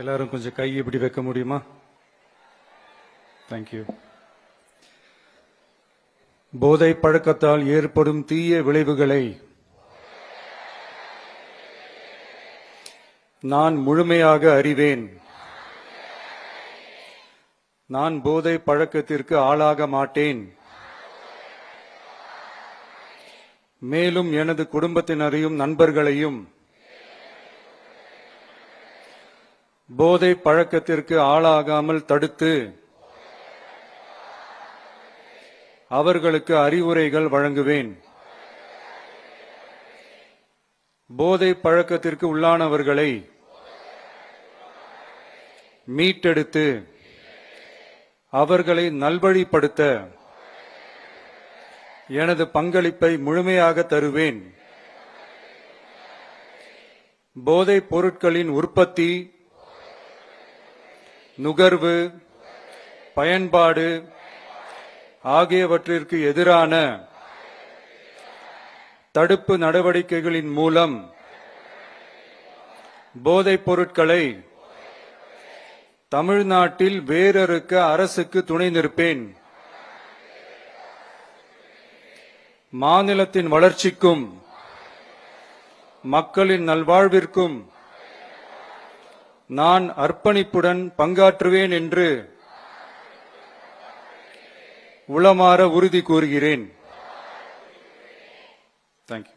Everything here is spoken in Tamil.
எல்லாரும் கொஞ்சம் கை இப்படி வைக்க முடியுமா? தேங்க்யூ. போதை பழக்கத்தால் ஏற்படும் தீய விளைவுகளை நான் முழுமையாக அறிவேன். நான் போதை பழக்கத்திற்கு ஆளாக மாட்டேன். மேலும் எனது குடும்பத்தினரையும் நண்பர்களையும் போதை பழக்கத்திற்கு ஆளாகாமல் தடுத்து அவர்களுக்கு அறிவுரைகள் வழங்குவேன். போதை பழக்கத்திற்கு உள்ளானவர்களை மீட்டெடுத்து அவர்களை நல்வழிப்படுத்த எனது பங்களிப்பை முழுமையாக தருவேன். போதைப் பொருட்களின் உற்பத்தி, நுகர்வு, பயன்பாடு ஆகியவற்றிற்கு எதிரான தடுப்பு நடவடிக்கைகளின் மூலம் போதைப் பொருட்களை தமிழ்நாட்டில் வேரறுக்க அரசுக்கு துணை நிற்பேன். மாநிலத்தின் வளர்ச்சிக்கும் மக்களின் நல்வாழ்விற்கும் நான் அர்ப்பணிப்புடன் பங்காற்றுவேன் என்று உளமாற உறுதி கூறுகிறேன். தேங்க்யூ.